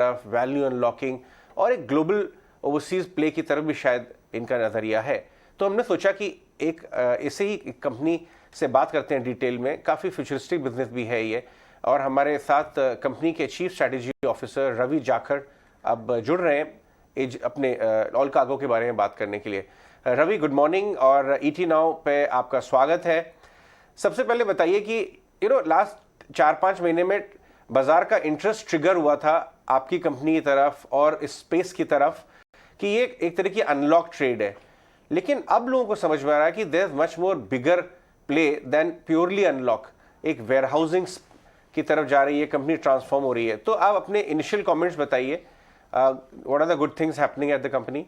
तरफ, value unlocking और एक ग्लोबल ओवरसीज प्ले की तरफ भी शायद इनका नज़रिया है। तो हमने सोचा कि एक ऐसे ही कंपनी से बात करते हैं डिटेल में। काफ़ी फ्यूचरिस्टिक बिजनेस भी है ये, और हमारे साथ कंपनी के chief strategy officer Ravi Jakhar अब जुड़ रहे हैं अपने ऑल कार्गो के बारे में बात करने के लिए। रवि, गुड मॉर्निंग और ईटी नाउ पे आपका स्वागत है। सबसे पहले बताइए कि लास्ट 4-5 महीने में बाजार का इंटरेस्ट ट्रिगर हुआ था आपकी कंपनी की तरफ और इस स्पेस की तरफ कि ये एक तरह की अनलॉक ट्रेड है, लेकिन अब लोगों को समझ में आ रहा है कि there is much more bigger play than purely unlock. एक वेयरहाउसिंग की तरफ जा रही है कंपनी, ट्रांसफॉर्म हो रही है। तो आप अपने इनिशियल कमेंट्स बताइए, what are the good things happening at the company.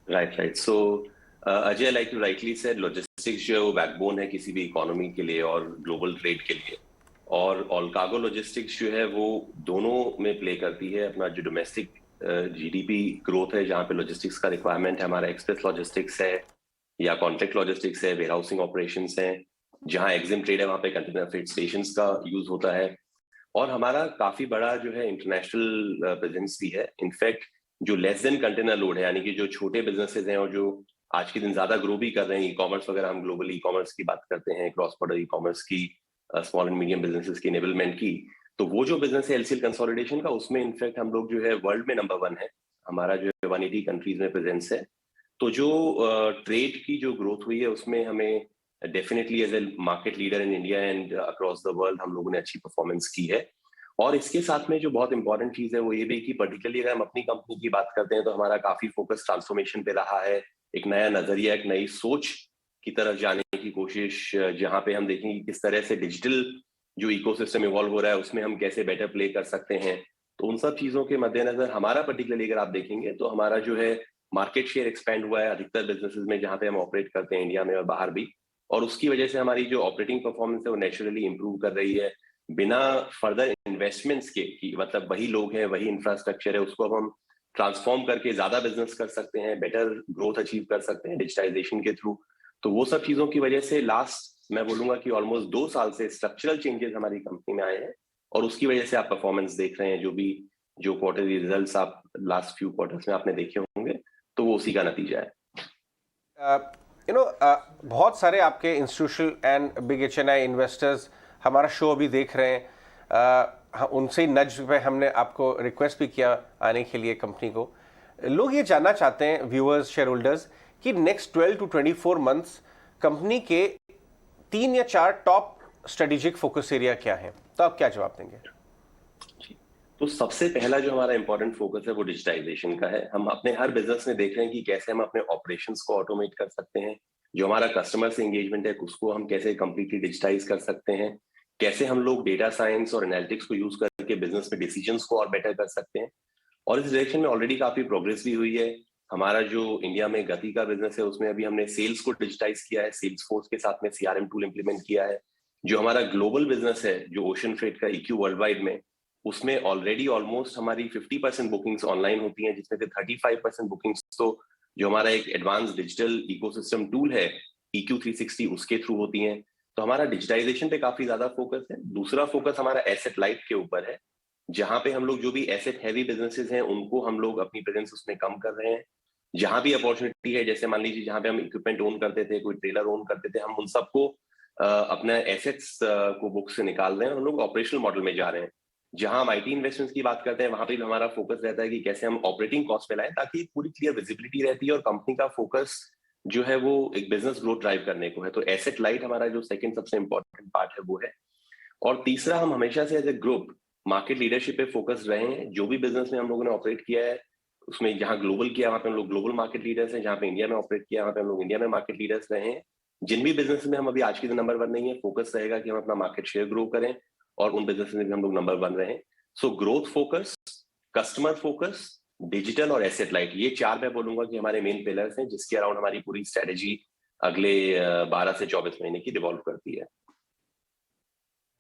Right so Ajay, like you rightly said, logistics जो है वो बैकबोन है किसी भी इकोनॉमी के लिए और ग्लोबल ट्रेड के लिए। और ऑल कार्गो लॉजिस्टिक्स जो है वो दोनों में प्ले करती है। अपना जो डोमेस्टिक जीडीपी ग्रोथ है, जहाँ पे लॉजिस्टिक्स का रिक्वायरमेंट है, हमारा एक्सप्रेस लॉजिस्टिक्स है या कॉन्ट्रैक्ट लॉजिस्टिक्स है, वेयरहाउसिंग ऑपरेशंस है। जहाँ एग्जिम ट्रेड है वहाँ पे कंटेनर फ्रेट स्टेशंस का यूज होता है। और हमारा काफी बड़ा जो है इंटरनेशनल प्रेजेंस भी है। इनफैक्ट जो लेस देन कंटेनर लोड है, यानी कि जो छोटे बिजनेसेस हैं और जो आज के दिन ज्यादा ग्रो भी कर रहे हैं, ई कॉमर्स वगैरह, हम ग्लोबल ई कॉमर्स की बात करते हैं, क्रॉस बॉर्डर ई कॉमर्स की, स्मॉल एंड मीडियम बिजनेसेस की एनेबलमेंट की, तो वो जो बिजनेस है एलसीएल कंसोलिडेशन का, उसमें इनफैक्ट हम लोग जो है वर्ल्ड में नंबर 1 है। हमारा जो है 180 कंट्रीज में प्रेजेंस है। तो जो ट्रेड की जो ग्रोथ हुई है उसमें हमें definitely as a market leader in India and across the world हम लोगों ने अच्छी परफॉर्मेंस की है। और इसके साथ में जो बहुत इंपॉर्टेंट चीज है वो ये भी कि पर्टिकुलरली अगर हम अपनी कंपनी की बात करते हैं तो हमारा काफी फोकस ट्रांसफॉर्मेशन पे रहा है। एक नया नजरिया, एक नई सोच की तरफ जाने की कोशिश, जहां पे हम देखेंगे किस तरह से डिजिटल जो इकोसिस्टम इवॉल्व हो रहा है उसमें हम कैसे बेटर प्ले कर सकते हैं। तो उन सब चीजों के मद्देनजर हमारा पर्टिकुलरली अगर आप देखेंगे तो हमारा जो है मार्केट शेयर एक्सपेंड हुआ है अधिकतर बिजनेसेस में जहां पे हम ऑपरेट करते हैं, इंडिया में और बाहर भी। और उसकी वजह से हमारी जो ऑपरेटिंग परफॉर्मेंस है वो नेचुरली इंप्रूव कर रही है, बिना फर्दर इन्वेस्टमेंट्स के। कि मतलब वही लोग हैं, वही इंफ्रास्ट्रक्चर है, उसको अब हम ट्रांसफॉर्म करके ज्यादा बिजनेस कर सकते हैं, बेटर ग्रोथ अचीव कर सकते हैं डिजिटाइजेशन के थ्रू। तो वो सब चीजों की वजह से लास्ट मैं बोलूंगा कि ऑलमोस्ट 2 साल से स्ट्रक्चरल चेंजेस हमारी कंपनी में आए हैं, और उसकी वजह से आप परफॉर्मेंस देख रहे हैं। जो क्वार्टरली रिजल्ट्स आप लास्ट फ्यू क्वार्टर्स में आपने देखे होंगे, तो वो उसी का नतीजा है। बहुत सारे आपके institutional and big HNI investors हमारा शो अभी देख रहे हैं। उनसे नज पे हमने आपको रिक्वेस्ट भी किया आने के लिए कंपनी को। लोग ये जानना चाहते हैं, व्यूअर्स, शेयर होल्डर्स, कि नेक्स्ट 12 to 24 मंथ्स कंपनी के 3 या 4 टॉप स्ट्रेटेजिक फोकस एरिया क्या हैं। तो आप क्या जवाब देंगे? तो सबसे पहला जो हमारा इंपॉर्टेंट फोकस है वो डिजिटाइजेशन का है। हम अपने हर बिजनेस में देख रहे हैं कि कैसे हम अपने ऑपरेशंस को ऑटोमेट कर सकते हैं, जो हमारा कस्टमर से एंगेजमेंट है उसको हम कैसे कंप्लीटली डिजिटाइज कर सकते हैं, कैसे हम लोग डेटा साइंस और एनालिटिक्स को यूज करके बिजनेस में डिसीजंस को और बेटर कर सकते हैं। और इस डायरेक्शन में ऑलरेडी काफी प्रोग्रेस भी हुई है। हमारा जो इंडिया में गति का बिजनेस है उसमें अभी हमने सेल्स को डिजिटाइज किया है, सेल्स फोर्स के साथ में सीआरएम टूल इंप्लीमेंट किया है। जो हमारा ग्लोबल बिजनेस है, जो ओशन फ्रेट का ईक्यू वर्ल्ड वाइड में, उसमें ऑलरेडी ऑलमोस्ट हमारी 50% बुकिंग्स ऑनलाइन होती हैं, जिसमें से 35% बुकिंग्स तो जो हमारा एक एडवांस डिजिटल इकोसिस्टम टूल है EQ 360 उसके थ्रू होती हैं। तो हमारा डिजिटाइजेशन पे काफी ज्यादा फोकस है। दूसरा फोकस हमारा एसेट लाइट के ऊपर है, जहां पे हम लोग जो भी एसेट हैवी बिजनेसेस हैं उनको हम लोग अपनी प्रेजेंस उसमें कम कर रहे हैं। जहां भी अपॉर्चुनिटी है, जैसे मान लीजिए जहां पे हम इक्विपमेंट ओन करते थे, कोई ट्रेलर ओन करते थे, हम उन सबको अपने एसेट्स को बुक से निकाल रहे हैं और हम लोग ऑपरेशनल मॉडल में जा रहे हैं। जहां हम आईटी इन्वेस्टमेंट्स की बात करते हैं वहां पे भी हमारा फोकस रहता है कि कैसे हम ऑपरेटिंग कॉस्ट पे लाएं, ताकि पूरी क्लियर विजिबिलिटी रहती है और कंपनी का फोकस जो है वो एक बिजनेस ग्रोथ ड्राइव करने को है। तो एसेट लाइट हमारा जो सेकंड सबसे इंपॉर्टेंट पार्ट है वो है। और तीसरा, हम हमेशा से as a group market leadership पे फोकस रहे हैं। जो भी बिजनेस में हम लोगों ने ऑपरेट किया है उसमें जहां ग्लोबल किया वहां पे हम लोग ग्लोबल मार्केट लीडर्स हैं, जहां पे इंडिया में ऑपरेट किया वहां पे हम लोग इंडिया में मार्केट लीडर्स रहे हैं। जिन भी बिजनेस में हम अभी आज के दिन नंबर 1 नहीं है, फोकस रहेगा कि हम अपना मार्केट शेयर ग्रो करें और उन बिजनेस में भी हम लोग नंबर 1 रहे। So growth focus, customer focus, digital और एसेट लाइट, ये 4 मैं बोलूंगा कि हमारे मेन पिलर्स हैं, जिसके अराउंड हमारी पूरी स्ट्रेटेजी अगले 12 से 24 महीने की रिवॉल्व करती है।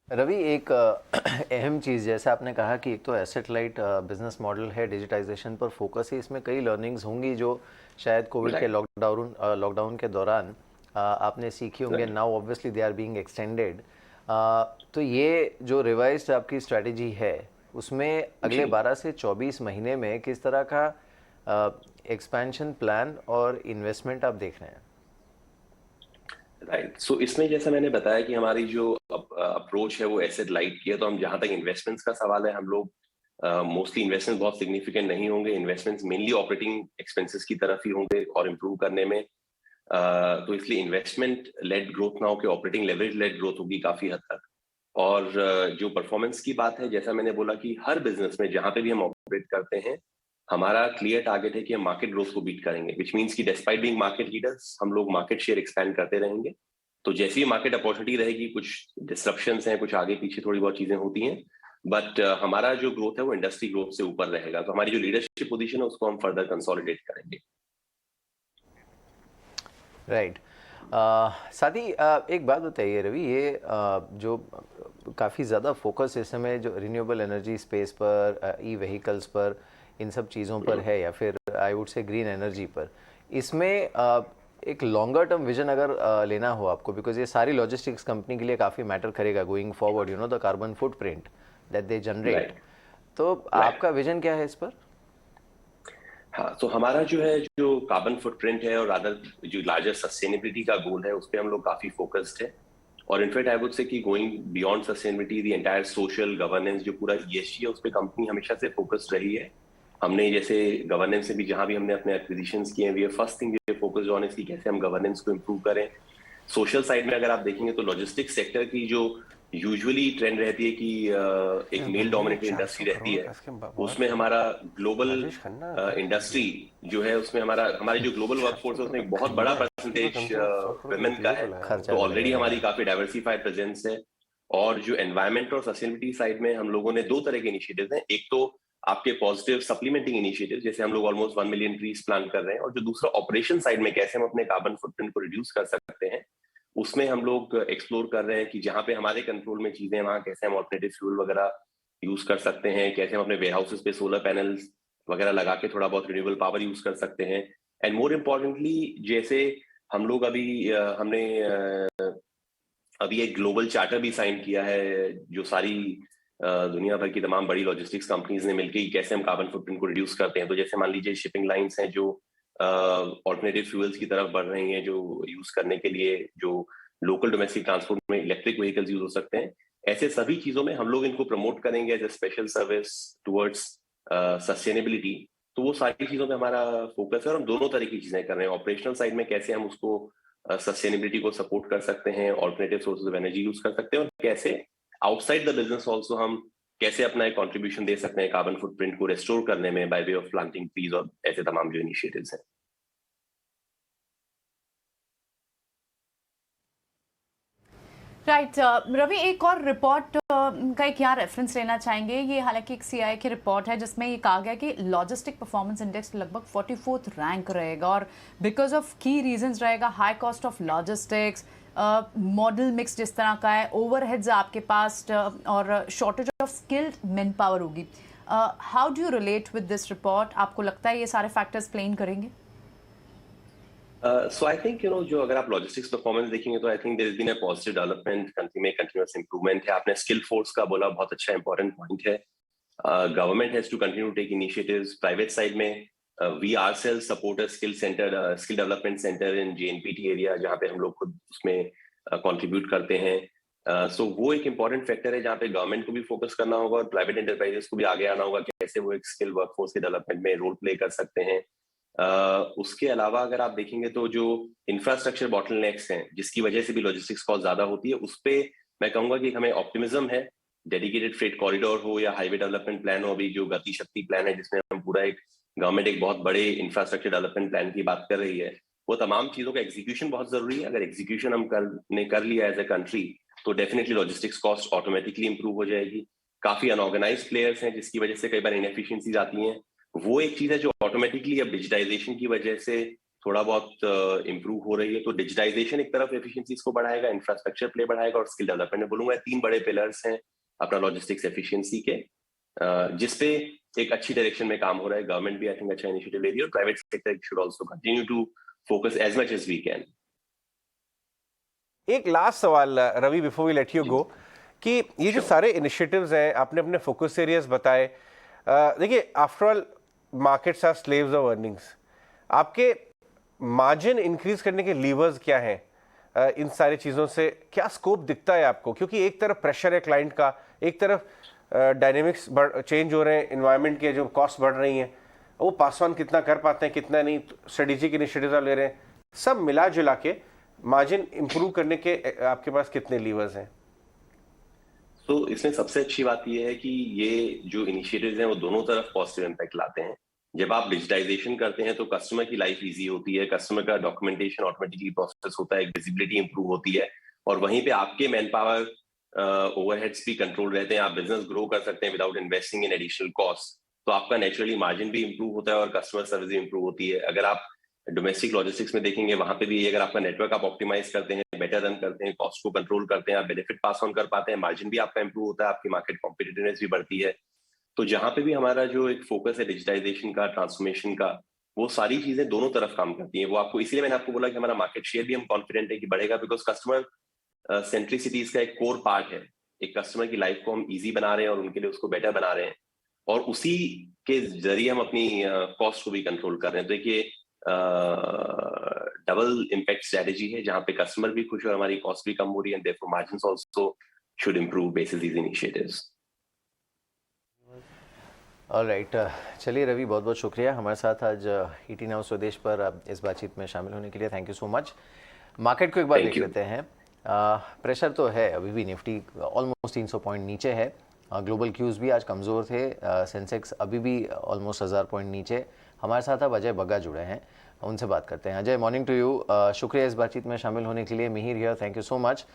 रवि, एक अहम चीज़ जैसे आपने कहा कि एक तो एसेट लाइट बिजनेस मॉडल है, डिजिटाइजेशन पर फोकस है, इसमें कई लर्निंग्स होंगी जो शायद कोविड के लॉकडाउन के दौरान आपने सीखी होंगे। Now obviously they are being extended. तो ये जो रिवाइज्ड आपकी स्ट्रेटेजी है उसमें अगले 12 से 24 महीने में किस तरह का एक्सपेंशन प्लान और इन्वेस्टमेंट आप देख रहे हैं? राइट, सो इसमें जैसा मैंने बताया कि हमारी जो अप्रोच है वो एसेट लाइट की है, तो हम जहां तक इन्वेस्टमेंट्स का सवाल है, हम लोग मोस्टली इन्वेस्टमेंट बहुत सिग्निफिकेंट नहीं होंगे। इन्वेस्टमेंट्स मेनली ऑपरेटिंग एक्सपेंसेस की तरफ ही होंगे और इम्प्रूव करने में। तो इसलिए इन्वेस्टमेंट लेड ग्रोथ ना होकर ऑपरेटिंग लेवरेज लेड ग्रोथ होगी काफी हद तक। और जो परफॉर्मेंस की बात है, जैसा मैंने बोला कि हर बिजनेस में जहां पे भी हम ऑपरेट करते हैं, हमारा क्लियर टारगेट है कि हम मार्केट ग्रोथ को बीट करेंगे, विच मींस कि डिस्पाइट बीइंग मार्केट लीडर्स हम लोग मार्केट शेयर एक्सपैंड करते रहेंगे। तो जैसी ही मार्केट अपॉर्चुनिटी रहेगी, कुछ डिस्ट्रप्शंस हैं, कुछ आगे पीछे थोड़ी बहुत चीजें होती हैं, बट हमारा जो ग्रोथ है वो इंडस्ट्री ग्रोथ से ऊपर रहेगा। तो हमारी जो लीडरशिप पोजीशन है उसको हम फर्दर कंसोलिडेट करेंगे। राइट। साथ ही एक बात बताइए रवि, ये जो काफ़ी ज़्यादा फोकस इस समय जो रिन्यूएबल एनर्जी स्पेस पर, ई व्हीकल्स पर, इन सब चीज़ों पर है, या फिर I would say green energy पर, इसमें एक लॉन्गर टर्म विजन अगर लेना हो आपको, बिकॉज ये सारी लॉजिस्टिक्स कंपनी के लिए काफ़ी मैटर करेगा going forward, you know the carbon footprint that they generate, तो आपका विजन क्या है इस पर? हाँ, तो हमारा जो है, जो कार्बन फुटप्रिंट है और अदर जो लार्जर सस्टेनेबिलिटी का गोल है, उस पर हम लोग काफी फोकस्ड है। और इनफैक्ट आई वुड से कि going beyond sustainability, the entire social governance, जो पूरा ईएसजी है, उस पर कंपनी हमेशा से फोकस्ड रही है। हमने जैसे गवर्नेंस से भी जहां भी हमने अपने एक्विजिशंस किए हैं, we are first thing we focused on इसकी कैसे हम गवर्नेंस को इम्प्रूव करें। सोशल साइड में अगर आप देखेंगे तो लॉजिस्टिक्स सेक्टर की जो यूजुअली ट्रेंड रहती है कि एक मेल डोमिनेटेड इंडस्ट्री रहती है, उसमें हमारा ग्लोबल इंडस्ट्री जो है, उसमें हमारे जो ग्लोबल वर्कफोर्स है उसमें एक बहुत बड़ा परसेंटेज वुमेन का है। तो ऑलरेडी हमारी काफी डाइवर्सिफाइड प्रेजेंस है। और जो एनवायरमेंट और सस्टेनेबिलिटी साइड में हम लोगों ने 2 तरह के इनिशिएटिव्स हैं। एक तो आपके पॉजिटिव सप्लीमेंटिंग इनिशिएटिव, जैसे हम लोग ऑलमोस्ट 1 मिलियन ट्रीज प्लांट कर रहे हैं, और जो दूसरा ऑपरेशन साइड में कैसे हम अपने कार्बन फुटप्रिंट को रिड्यूस कर सकते हैं, उसमें हम लोग एक्सप्लोर कर रहे हैं कि जहां पे हमारे कंट्रोल में चीजें, वहां कैसे हम ऑल्टरनेटिव फ्यूल वगैरह यूज कर सकते हैं, कैसे हम अपने वेयर हाउसेस पे सोलर पैनल्स वगैरह लगा के थोड़ा बहुत रिन्यूएबल पावर यूज कर सकते हैं। एंड मोर इम्पोर्टेंटली, जैसे हम लोग हमने अभी एक ग्लोबल चार्टर भी साइन किया है, जो सारी दुनिया भर की तमाम बड़ी लॉजिस्टिक्स कंपनीज ने मिलकर कैसे हम कार्बन फुटप्रिंट को रिड्यूस करते हैं। तो जैसे मान लीजिए शिपिंग लाइंस हैं जो ऑल्टरनेटिव फ्यूल्स की तरफ बढ़ रही हैं, जो यूज करने के लिए जो लोकल डोमेस्टिक ट्रांसपोर्ट में इलेक्ट्रिक व्हीकल्स यूज हो सकते हैं, ऐसे सभी चीजों में हम लोग इनको प्रमोट करेंगे as a special service towards sustainability. तो वो सारी चीजों में हमारा फोकस है, और हम दोनों तरह की चीजें कर रहे हैं। ऑपरेशनल साइड में कैसे हम उसको सस्टेनेबिलिटी को सपोर्ट कर सकते हैं, alternative sources of energy use कर सकते हैं, और कैसे आउटसाइड द बिजनेस ऑल्सो हम कैसे अपना एक कंट्रीब्यूशन दे सकते हैं कार्बन फुटप्रिंट को रेस्टोर करने में by way of planting trees और ऐसे तमाम जो इनिशिएटिव्स हैं। राइट। रवि, एक और रिपोर्ट का एक यहाँ रेफरेंस लेना चाहेंगे। ये हालांकि एक सीआई की रिपोर्ट है जिसमें ये कहा गया कि लॉजिस्टिक परफॉर्मेंस इंडेक्स लगभग 44th रैंक रहेगा, और बिकॉज ऑफ की रीजंस रहेगा high cost of logistics, model mix जिस तरह का है, ओवरहेड्स आपके पास, और shortage of skilled manpower होगी। How do you relate with this report? आपको लगता है ये सारे फैक्टर्स प्लेन करेंगे? सो आई थिंक जो अगर आप लॉजिस्टिक्स परफॉर्मेंस देखेंगे तो I think there is been a positive development, country में कंटिन्यूअस इंप्रूवमेंट है। आपने स्किल फोर्स का बोला, बहुत अच्छा इंपॉर्टेंट पॉइंट है। Government has to continue to take initiatives. Private side में we ourselves support a skill development centre in JNPT area, जहाँ पे हम लोग खुद उसमें कंट्रीब्यूट करते हैं। सो वो एक इंपॉर्टेंट फैक्टर है जहाँ पे गवर्नमेंट को भी फोकस करना होगा और प्राइवेट एंटरप्राइजेस को भी आगे आना होगा कि कैसे वो एक स्किल वर्कफोर्स के डेवलपमेंट में रोल प्ले कर सकते हैं। उसके अलावा अगर आप देखेंगे तो जो इंफ्रास्ट्रक्चर बॉटलनेक्स हैं, जिसकी वजह से भी लॉजिस्टिक्स कॉस्ट ज्यादा होती है, उस पे मैं कहूंगा कि हमें ऑप्टिमिज्म है। डेडिकेटेड फ्रेट कॉरिडोर हो या हाईवे डेवलपमेंट प्लान हो, अभी जो गति शक्ति प्लान है जिसमें हम पूरा एक गवर्नमेंट एक बहुत बड़े इंफ्रास्ट्रक्चर डेवलपमेंट प्लान की बात कर रही है, वो तमाम चीजों का एग्जीक्यूशन बहुत जरूरी है। अगर एग्जीक्यूशन हम कर लिया एज ए कंट्री, तो definitely logistics cost automatically improve हो जाएगी। काफी अनऑर्गेनाइज्ड प्लेयर्स हैं जिसकी वजह से कई बार इनएफिशिएंसीज आती हैं, वो एक चीज है जो ऑटोमेटिकली अब डिजिटाइजेशन की वजह से थोड़ा बहुत इंप्रूव हो रही है। तो डिजिटाइजेशन एक तरफ एफिशिएंसीज को बढ़ाएगा, इंफ्रास्ट्रक्चर प्ले बढ़ाएगा, और स्किल डेवलपमेंट में बोलूंगा 3 बड़े पिलर्स हैं अपना लॉजिस्टिक्स एफिशिएंसी के, जिसपे एक अच्छी डायरेक्शन में काम हो रहा है। गवर्नमेंट भी आई थिंक अच्छा इनिशिएटिव ले रही है, और private sector should also continue to focus as much as we can. एक लास्ट सवाल Ravi, before we let you go, कि ये जो सारे इनिशिएटिव्स हैं, आपने अपने फोकस एरियाज बताए, देखिए after all markets are slaves of earnings. आपके मार्जिन इंक्रीज करने के लीवर्स क्या हैं? इन सारी चीज़ों से क्या स्कोप दिखता है आपको? क्योंकि एक तरफ प्रेशर है क्लाइंट का, एक तरफ डायनेमिक्स चेंज हो रहे हैं, इन्वायरमेंट के जो कॉस्ट बढ़ रही हैं, वो पास ऑन कितना कर पाते हैं, कितना नहीं, स्ट्रेटेजिक इनिशिएटिव्स ले रहे हैं, सब मिला जुला के मार्जिन इंप्रूव करने के आपके पास कितने लीवर्स हैं? तो इसमें सबसे अच्छी बात यह है कि ये जो इनिशिएटिव्स हैं वो दोनों तरफ पॉजिटिव इम्पैक्ट लाते हैं। जब आप डिजिटाइजेशन करते हैं तो कस्टमर की लाइफ इजी होती है, कस्टमर का डॉक्यूमेंटेशन ऑटोमेटिकली प्रोसेस होता है, विजिबिलिटी इंप्रूव होती है, और वहीं पे आपके मैन पावर ओवरहेड्स भी कंट्रोल रहते हैं, आप बिजनेस ग्रो कर सकते हैं without investing in additional cost. तो आपका नेचुरली मार्जिन भी इंप्रूव होता है और कस्टमर सर्विस भी इंप्रूव होती है। अगर आप डोमेस्टिक लॉजिस्टिक्स में देखेंगे, वहां पे भी अगर आपका नेटवर्क आप ऑप्टिमाइज करते हैं, बेटर रन करते हैं, कॉस्ट को कंट्रोल करते हैं, आप बेनिफिट पास ऑन कर पाते हैं, मार्जिन भी आपका इंप्रूव होता है, आपकी मार्केट कॉम्पिटिटिवनेस भी बढ़ती है। तो जहां पे भी हमारा जो एक फोकस है डिजिटाइजेशन का, ट्रांसफॉर्मेशन का, वो सारी चीजें दोनों तरफ काम करती हैं। वो आपको, इसीलिए मैंने आपको बोला कि हमारा मार्केट शेयर भी हम कॉन्फिडेंट है कि बढ़ेगा, बिकॉज कस्टमर सेंट्रिसिटी इसका एक कोर पार्ट है। एक कस्टमर की लाइफ को हम इजी बना रहे हैं और उनके लिए उसको बेटर बना रहे हैं, और उसी के जरिए हम अपनी कॉस्ट को भी कंट्रोल कर रहे हैं। तो देखिए डबल इम्पैक्ट स्ट्रेटेजी है, जहां पे कस्टमर भी खुश है और हमारी कॉस्ट भी कम हो रही है, therefore margins also should improve basis these initiatives. Alright, चलिए रवि, बहुत बहुत शुक्रिया हमारे साथ आज ईटी नाउ स्वदेश पर इस बातचीत में शामिल होने के लिए। Thank you so much. Market को एक बार देख लेते हैं। प्रेशर तो है, अभी भी निफ्टी ऑलमोस्ट 300 पॉइंट नीचे है। ग्लोबल क्यूज़ भी आज कमज़ोर थे। सेंसेक्स अभी भी ऑलमोस्ट 1000 पॉइंट नीचे। हमारे साथ अब अजय बग्गा जुड़े हैं, उनसे बात करते हैं। Ajay, morning to you. शुक्रिया इस बातचीत में शामिल होने के लिए। Mihir here, thank you so much.